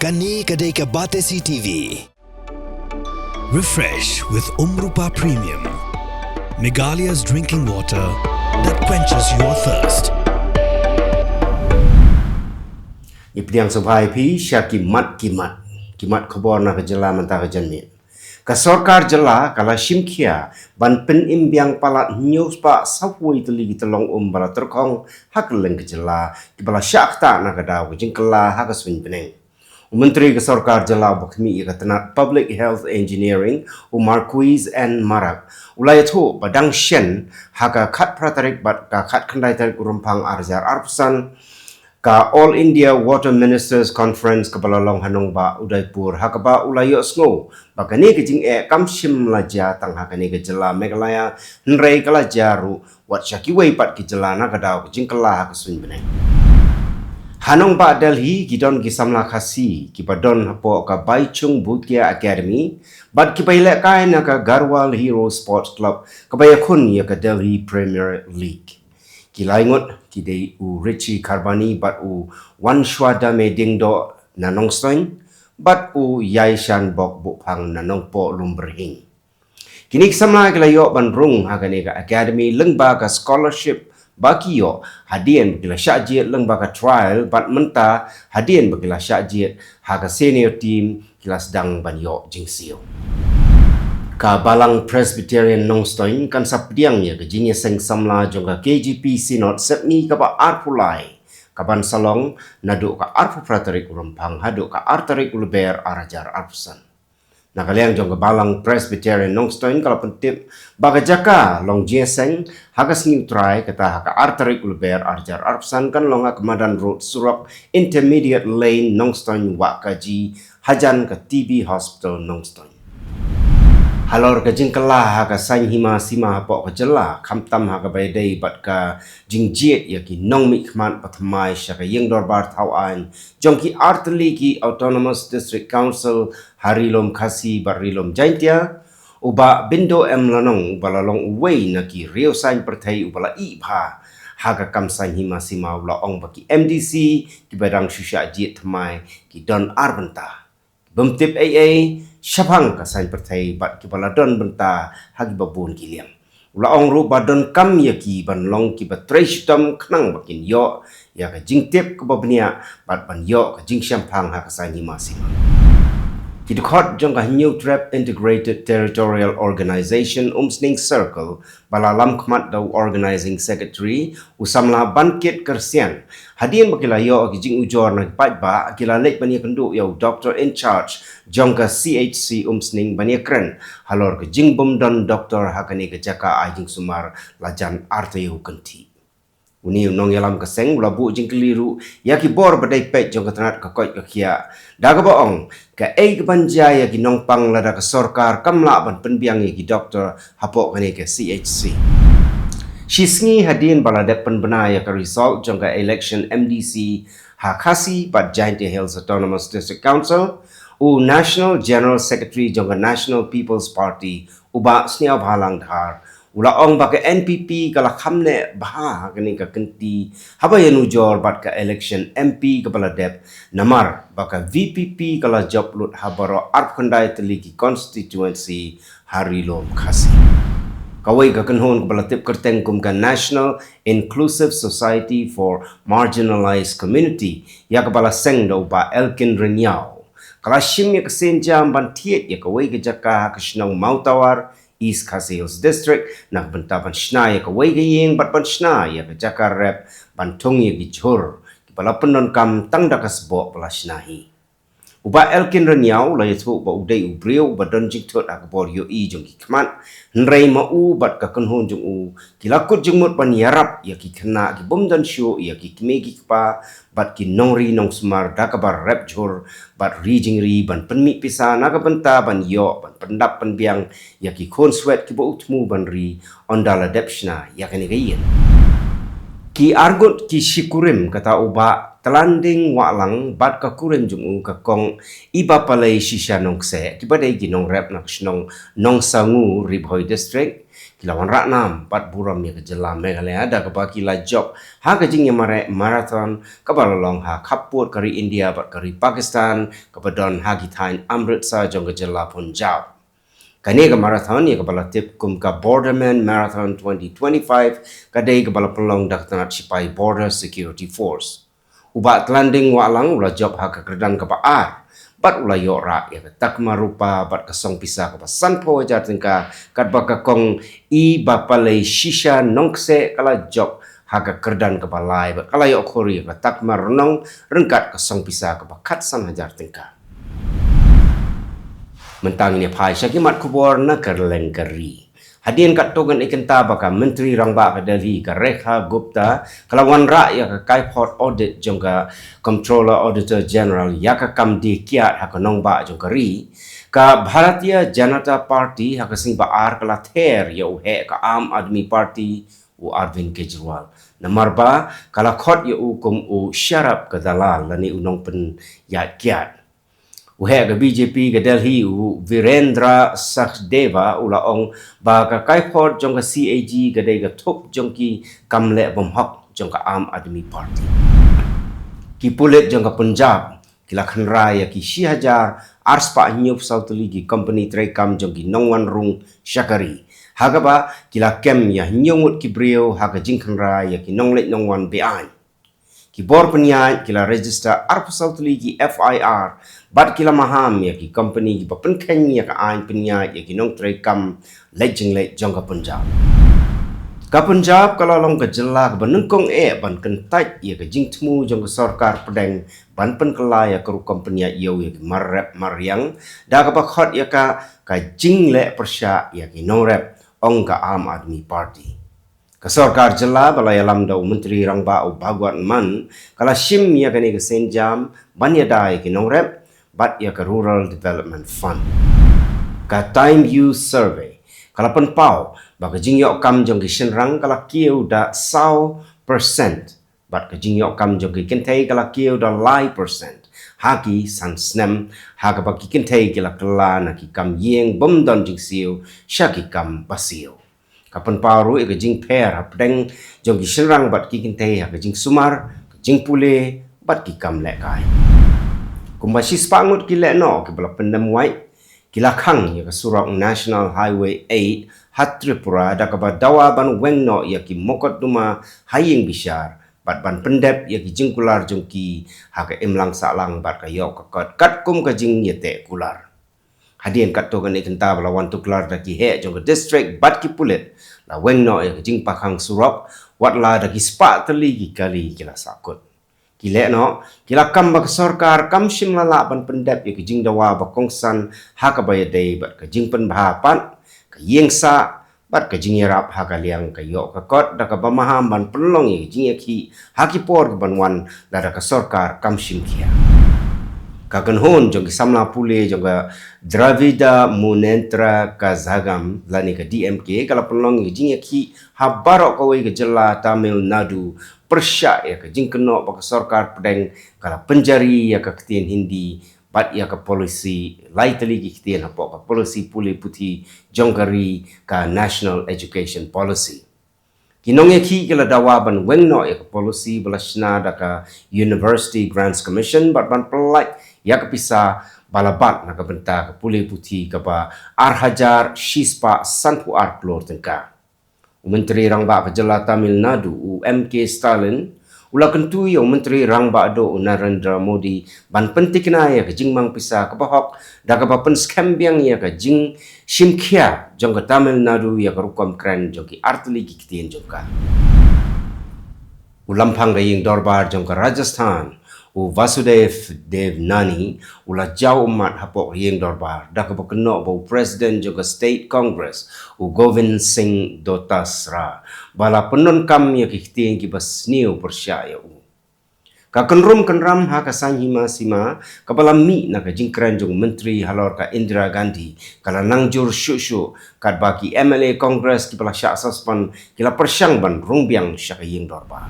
Kani Kadai ke Batesi TV. Refresh with Rupa Premium. Meghalaya's drinking water that quenches your thirst. Ipdiang subhai pi syakimat kimat khabor na kejela mentah kejanmit. Ka sarkar jela kala shimkhia ban pen imbiang palat news pa sapui teli telong bala terkong hak leng kejela ki bala syakta na kadaw jingkela hak swing peneng. Menteri ke sarkar jela bakmi ka tenat public health engineering Marquis and Marak ulai thu badang shen haka khat pratarik bat ka khat khandai tarik rumpang arjar arpsan ka All India Water Ministers Conference ka balalong hanong ba Udaipur hakaba ulayo sngo bakani kijing kamshim laja tang hakani ke jela Meghalaya nrei kala jaru wat syaki wei pat ki jela na kadaw kijing kala hak swing beneng. Hanong ba Delhi gidon gisamla khasi ki badon hapo ka Baichung Bhutia Academy bad ki pailek kai na ka Garhwal Hero Sports Club ka bayakun ya ka Delhi Premier League. Kilaingot kidei u Richie Karbani bat u Wan Shwada Meding do nanong stoin bat u Yaishan Bok Buphang nanong po lumberhing. Kini samla kilayo bandrung hagani ka academy lengba ka scholarship bakiyo hadian bagila syajit lengba ka trial bat menta hadian bagila syajit haga senior team kila sedang banyo jingsio. Ka Balang Presbyterian Nongstoin kan sapdiangnya ke jinya seng samla jongka KGP Sinod sepni ka ba arpulai kaban salong nadu ka arpu pratarik rumpang hadu ka artarik ulber arajar arpusan. Nakaliang jongka Balang Presbyterian Nongstoin kala pentip baga jaka long jinya seng hagas neutrai kata haka artarik ulber arajar arpusan kan longa Kemadan Road Surok Intermediate Lane Nongstoin wakaji hajan ke TB Hospital Nongstoin. Halor ka jingkala ha ka sain hima sima hapo ka jela khamtam ha ka baydai bat ka jingjiet ya ki nong mi khman pathamai sha ka yeng dorbar thawan jongki artli ki Autonomous District Council Harilom Khasi Barilom Jaintia uba bindo lanong balalong wei na ki rio sain perthai ubala i pha ha ka kam sain hima sima ula ong baki MDC ki badang shusha jiet thamai ki don arbanta bumtip AA syapang ka sain pertai bat ki baladon benta hagi babun kiliang ulaong ru badon kam yaki ban long ki batresh tam knang bakin yo ya ka jingtip ke babnia bat ban yo ka jing syampang ha ka sain masing ki dikot jong ka new trap integrated territorial organization umsning circle balalam khmat daw organizing secretary usamla bankit kersian hadian bakila yo ki jing ujor na pat ba akila lek bani kendu yo doctor in charge jongka CHC umsning bani kren halor ke jing bomdon doctor hakani ke jaka ajing sumar lajan artayu kenti uni nong yalam keseng labu jing keliru ya ki bor badai pet jongka tanat ka koi ka kia daga boong ka ke banja ya ki nong pang lada ka sarkar kamla ban penbiang ya ki doctor hapok kani ke CHC Shisngi hadian baladep penbena ya ka result jongka election MDC Hakasi pat Jaintia Hills Autonomous District Council u National General Secretary jongka National People's Party uba sniaw bhalang dhar ulaong baka NPP kala khamne bha kani ka kenti haba yanu jor bat ka election MP ka baladep namar baka VPP kala joplut habaro arpkhandai teliki constituency Harilom Khasi kawai ka kanhon ka balatip kerteng kum ka National Inclusive Society for Marginalized Community ya ka bala seng do ba Elkin Renyao kala shim ya kasen jam ban tiet ya kawai ka jaka ka shnong Mautawar East Khasi Hills District nak bentaban shna ya kawai ka yeng bat ban shna ya ka jaka rep ban tong ya gichur ki bala penon kam tang dakasbo bala shnahi uba Elkin Renyao la yatu ba udai ubriu badon jiktot akbor yo I jong ki kmat nrei ma u bat ka kanhon jong u kilakut jengmut ban yarap ya ki kena ki bomdan shu ya ki kmegi pa bat ki nongri nong smar dakabar rep jor bat rijing ri ban penmi pisa naga benta ban yo ban pendap penbiang ya ki kon sweat ki bo utmu ban ri ondala depshna ya kani gayen ki argut ki shikurim kata uba telanding walang bat ka kurim jung ka kong iba palai shisha nong se ki badai ki nong rep nak snong nong sangu ribhoi district Kilawan Ratnam, Pat Buram ya ke Jelam Meghalaya ada ke baki la job ha ke jing marathon ke balalong ha kaput kari India bat kari Pakistan ke badon ha gitain Amritsar jong ke Jelam Punjab. Kani ke marathon ya ke bala tip kum ka Borderman Marathon 2025 kadai ke bala pelong dak tanat sipai Border Security Force. Ubat landing walang ula job ha ke keredan ke Baar. Bat ula yora ya ke tak marupa bat kesong pisah ke Sanpo Jatingka kat baka kong I bapalai shisha nongse kala job ha ke keredan ke balai bat kala yok khori ke tak marunong rengkat kesong pisah ke bakat san hajar tingka. Mentang ini pai syakimat kubur na kerlengkeri. Hadian kat togan ikenta baka Menteri Rangba ke Delhi ke Rekha Gupta kelawan rakyat ke Kaiport Audit jongka Comptroller Auditor General ya ke Kamdi Kiat ha ke Nongba jongka ri ke Bharatiya Janata Party ha ke Sing Baar ke Lather ya uhe ke Aam Aadmi Party u Arvind Kejriwal. Namarba kala khot ya kum u syarab ke dalal lani unong pen ya kiat. Uhe ke BJP ke Delhi u Virendra Sachdeva ulaong ba ke Kaiport jong ke CAG ke dei ke thup jong ki kamle bomhok jong ke Aam Aadmi Party. Ki pulit jong ke Punjab kila khanrai ya ki Shihajar arspa nyup sautuli ki company trekam jong ki Nongwan Rung Shakari. Hagaba kila kem ya nyungut ki brio haga jing khanrai ya ki Nonglet Nongwan Bean. Ki bor penyai kila register arpa sautuli ki FIR bat kila maham ya ki company ki papenken ya ka ain penyai ya ki nong trekam lejeng le jong ka Punjab. Ka Punjab kalau long ke jelak benengkong ban kentai ya ke jing temu jong ke sarkar pedeng ban pen kelai ya ke company ya yo ya ki marrep mariang da ka bakhot ya ka jing le persya ya ki nong rep ong ka Aam Aadmi Party. Ke sarkar jela balai alam da Menteri Rangba u Bhagwat Man kala shim ya kani ke senjam ban ya dai ki nong rep bat ya ke Rural Development Fund. Ka Time Use Survey kala pen pau ba ke jing yok kam jong ki shenrang kala kiu da 100% bat ke jing yok kam jong ki kentai kala kiu da lai percent haki san snem ha ka ba ki kentai kala kala na ki kam yeng bom don jing siu shaki kam basio. Kapan paru ke jing per apdeng jong ki shenrang bat ki kentai ha ke jing sumar ke jing pule bat ki kam le kai. Kumbashi spangut ki le no ke bala pendam white kila khang ya ke Surak National Highway 8 hat Tripura da ka ba dawa ban wengno ya ki mokot duma haying bishar bat ban pendep ya ki jing kular jong ki ha ke imlang salang bat ka yok ka kat kum ka jing yete kular. Hadian kat togan ikenta bala wan tuklar da ki he jong ke district bat ki pulit la wengno ya ke jing pakhang Surak wat la da ki spa teli kali kila sakut. Kile no kila kam bak sarkar kam shim lala ban pendep ya ke jing dawa bakongsan ha ka baya dei bat ke jing pen bahapan ke yengsa bat ke jing yarap ha ka liang ke yok ka kot da ka bamaham ban penlong ya jing ya ki ha ki por ban wan la da ka sarkar kam shim kia. Ka kanhon jong ki samla pule jong ka Dravida Munnetra Kazhagam lani ka DMK kala penlong ya jing ya ki ha barok ka wei ke jela Tamil Nadu persya ya ke jing keno bak sarkar pedeng kala penjari ya ke ketien Hindi bat ya ke polisi lai teli ki ketien apa ke polisi puli putih jongkari ka National Education Policy. Kinong ya ki kala dawa ban wengno ya ke polisi belasna da ka University Grants Commission bat ban pelak ya ke pisah balabat na ke benta ke puli putih ke ba Arhajar Shispa Sanpu Arklor tengka. Menteri Rangba Kejala Tamil Nadu MK Stalin ula kentu yang Menteri Rangba do Narendra Modi ban pentikna ya ke jing mang pisah ke bahok da ke pen scambiang ya ke jing shimkhia jong ke Tamil Nadu ya ke rukam kren jong ki artli ki kitien jong ka ulampang raying dorbar jong ke Rajasthan u Vasudev Devnani ula jau umat hapok raying dorbar da ke bekeno bau Presiden jong ke State Congress u Govind Singh Dotasra bala penon kam ya ki kitien ki basniu persya ya u ka kenrum kenram ha ka sanhima sima kapala mi na ka jingkran jong Menteri Halor ka Indira Gandhi kala nangjur syushu kat baki MLA Congress ki pala syak saspan kila persyang ban rungbiang syakaying dorba.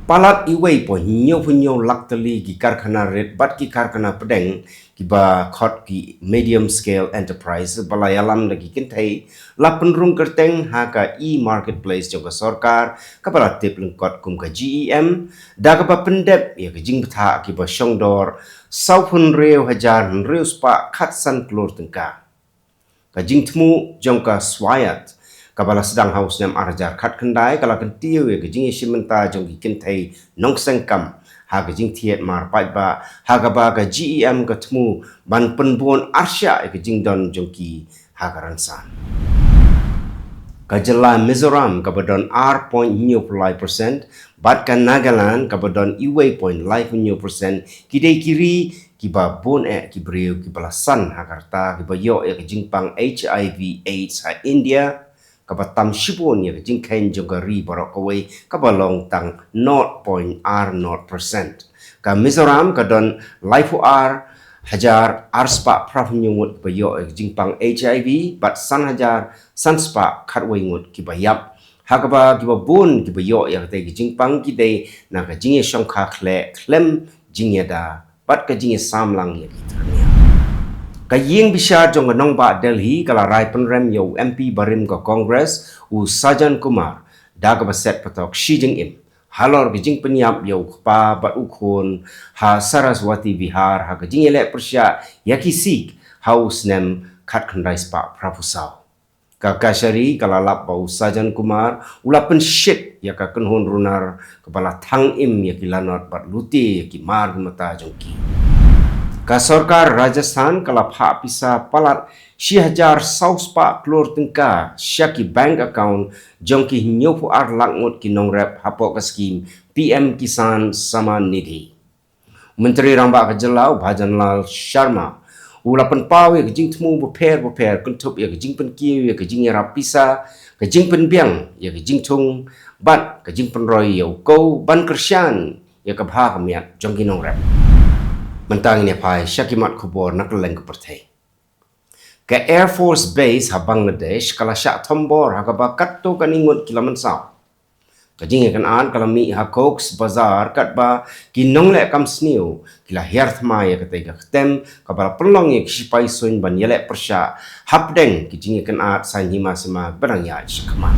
Palat iway po hinyo laktali ki karkhana red bat ki karkhana pedeng ki ba khot ki medium scale enterprise balayalam lagi kintai lapan rung kerteng ha ka e-marketplace jong ka sarkar ka bala tip lengkot kum ka GEM da ka ba pendep ya ka jing betha ki ba shongdor saupun reu hajar reu spa khatsan klor tengka ka jing tmu jong ka swayat kabala sedang haus nam arjar khat kendai kala kentiu ya gejing simenta jong gikin thai nong sengkam ha gejing thiet mar pai ba ha ga ba ga GEM ka thmu ban penbon arsya ya gejing don jong ki ha garansan kajala Mizoram kabadon R.0% bat kan Nagaland kabadon Iway.5% kidai kiri kiba bon ki breu ki balasan hakarta kiba yo ya gejing pang HIV AIDS ha India kabatam shibon ya jing kain jogari barok away kabalong tang 0.0% ka Mizoram kadon life r hajar arspa prafnyungut bayo jing pang HIV bat san hajar sanspa khatway ngut kibayap hakaba kiba bon kibayo ya te jing pang kidai na ka jing shongkha khle klem jing da bat ka jing samlang ya kitrania kaying bisa jong nong ba Delhi kala rai penrem yo MP barim ka Congress u Sajan Kumar da ka baset patok Xi Jinping halor gijing penyap yo pa bat ukon ha Saraswati Bihar ha gijing elek persya yaki sik haus nem khat khandai spa prapusau ka kashari kala lap bau Sajan Kumar ulapen shit ya ka kenhon runar kepala thang im yaki lanot bat luti yaki mar mata jongki ka sarkar Rajasthan kala pha pisa palat 6,000 sauspa klor tengka syaki bank account jongki nyopu ar langut ki nongrep hapo ka skim PM Kisan Samman Nidhi Menteri Ramba Kejelau Bhajanlal Sharma ulapan pawe ke jing tmu beper kuntup ya ke jing pen kiu ya ke jing ya rapisa ke jing pen biang ya ke jing tung bat ke jing pen roy ya ko ban kersyan ya ke bha kamiat jongki nongrep mentang ini pai syakimat kubur nak leng ke pertai ke Air Force Base ha Bangladesh kala syak tombor ha kabakat tu kan ingut kilaman saw kajing kan an kala mi ha Cox Bazar kat ba kinong le kam sniu kila hiarthma ya ketai ka ketem kabala pelong ya kisipai sun ban yelek persya hapdeng kijing kan at san hima sema barang ya syakma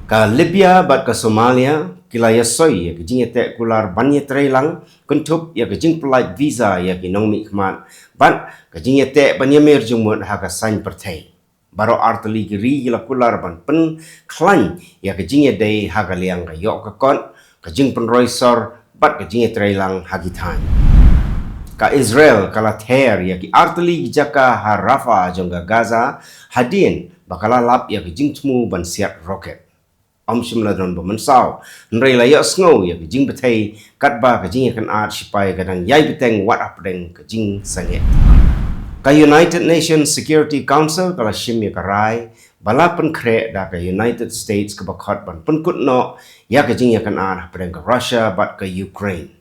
ka Libya bat ka Somalia kila ya soy ya kejing ete kular banye trailang kuntup ya kejing flight visa ya kinong mi khmat ban kejing ete banye mer jumut ha ka sign pertai baro arteli giri gila kular ban pen klan ya kejing ede ha ka liang ka yok ka kon kejing pen roisor bat kejing trailang hagitan ka Israel kala ther ya ki arteli jaka ha Rafah jongga Gaza hadin bakala lap ya kejing tmu ban siat roket shimla don bamansau nrei la ya sngo ya jing betai katba ka jing kan at sipai kadang yai beteng wat apdeng ka jing sanget ka United Nations Security Council kala shim ya karai bala pen kre da ka United States ka bakhat ban pen kutno ya ka jing ya kan at apdeng ka Russia bat ka Ukraine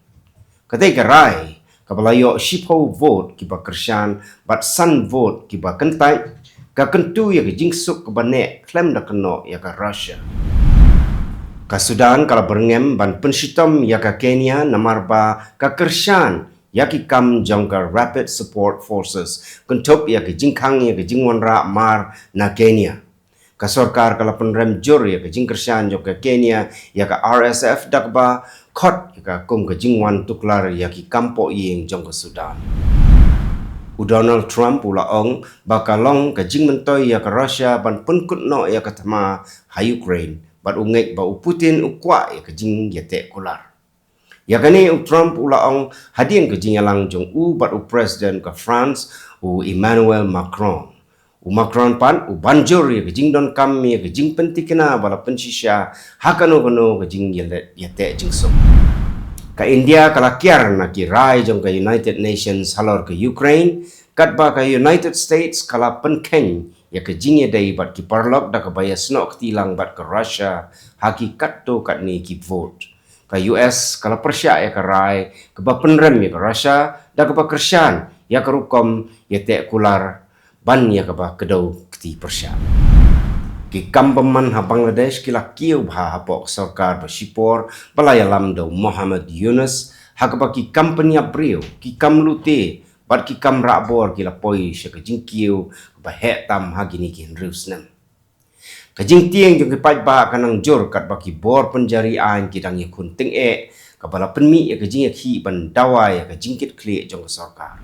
kadai karai ka bala yo shipo vote ki ba Krishan bat san vote ki ba kentai ka kentu ya ka jing suk ka bane klem da keno ya ka Russia ka Sudan kala berngem ban penshitom ya ka Kenya namarba ka Kershan ya ki kam jong ka Rapid Support Forces kuntup ya ki jingkhang ya ki jingwanra mar na Kenya ka sarkar kala penrem jur ya ki jing Kershan jong ka Kenya ya ka RSF dakba khot ya ka kum ka jingwan tuklar ya ki kampo yeng jong ka Sudan Donald Trump ula ong bakalong ka jingmentoy ya ka Russia ban penkutno ya ka thama ha Ukraine bat ungek ba Putin ukwa ya kejing yete kular ya kani Trump ulaong hadien kejing yalang jong bat president ka France Emmanuel Macron Macron pan banjur ya kejing don kam ya kejing pentikena bala pensisya hakano kono kejing yete jingsuk ka India kala kiar na ki rai jong ka United Nations halor ka Ukraine katba ka United States kala penkeng ya ke jingye dai bat ki parlok da ka baya snok tilang bat ke Russia hakikat to kat ni ki vote ka US kala persya ya ka rai ke ba penrem ya ka Russia da ka ba Kershan ya ka rukom ya te kular ban ya ka ba kedau kti persya Ki kambaman ha Bangladesh kila kiu bha hapok sarkar bersipor balayalam do Muhammad Yunus hakaba ki company abriu ki kamlute bat ki kam rabor kila poi syaka jingkiu ba he tam hagini ki rusnam kajing tieng jong ki pai ba kanang jor kat ba ki bor penjari an ki dang yakun ting kabala penmi ya kajing ki ban dawai ya kajing kit kle jong sarkar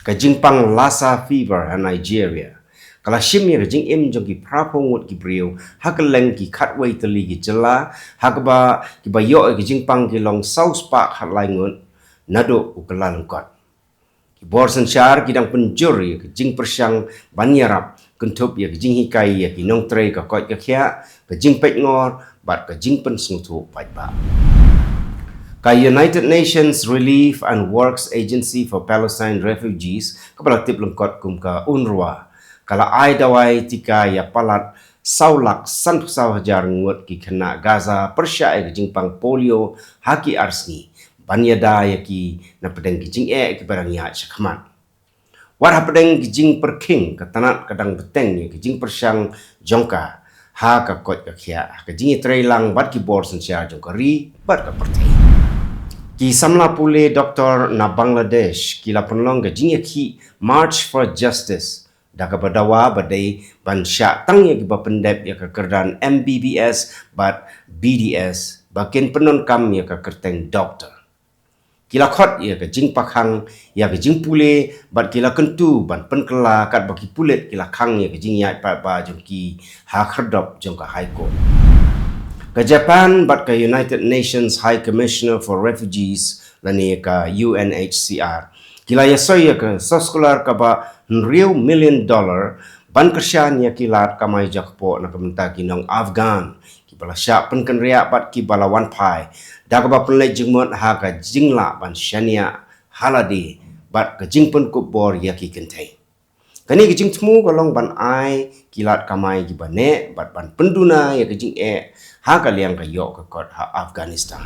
kajing pang Lassa fever ha Nigeria kala shim ya jing im jong ki prapongut ki brio hakaleng ki khatway tali ki jela hakba ki bayo ki jing pang ki long south park hatlaingut nado ukala lengkot ki borsan syar ki dang penjur ya ki jing persyang banyarap kentup ya ki jing hikai ya ki nong trei ka kot ka khia ka jing pet ngor bat ka jing pen snutu pai ba ka United Nations Relief and Works Agency for Palestine Refugees kabala tip lengkot kum ka UNRWA kala ai dawai tika ya palat saulak santu sau hajar ngut ki kena Gaza persya e jing pang polio haki arsni banyada ya ki na pedeng ki jing ki barang ya syakman war ha pedeng ki jing perking ka tanat kadang beteng ya ki jing persyang jongka ha ka kot ka khia ka jing trailang bat ki bor sen sia jongka ri bat ka pertei ki samla pule doktor na Bangladesh kila penlong ka jing ki March for Justice daga badawa badai ban syak tang ya giba pendep ya ke kerdan MBBS bat BDS bakin penon kam ya ke kerteng doktor kila khot ya ke jing pakhang ya ke jing pule bat kila kentu ban penkela kat baki pulet kila khang ya ke jing ya ba jong ki ha kherdop jong ka high court ke Japan bat ke United Nations High Commissioner for Refugees lani ka UNHCR kila ya soya ke sekolah ka ba $1 million ban kersyan ya kilat kamai jakpo na kementa kinong Afghan ki bala syak penken ria bat ki bala wan pai da ka ba penlai jingmot ha ka jingla ban syania haladi bat ka jingpun kubor ya ki kentai kani ki jing tmu kolong ban ai kilat kamai ki bane bat ban penduna ya ki jing ha ka liang ka yok ka kot ha Afghanistan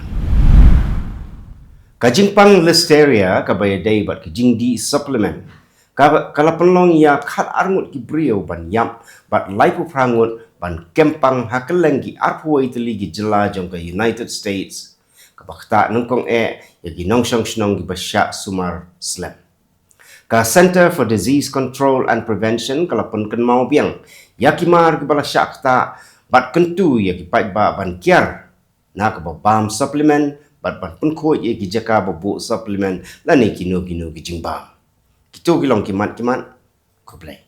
kajing pang listeria ka bayadai bat kajing di supplement kala penlong ya khat arngut ki brio ban yam bat laipu prangut ban kempang hakeleng ki arpuai teli ki jela jong ka United States ka bakta nongkong ya ki nongsong snong ki basyak sumar slam ka Center for Disease Control and Prevention kala penken mau biang ya ki mar ki bala syak ta bat kentu ya ki pai ba ban kiar na ka bam supplement bat ban pun ko ye ki jaka bobo supplement la ne kino ki jingbam kitu kilong kimat ko play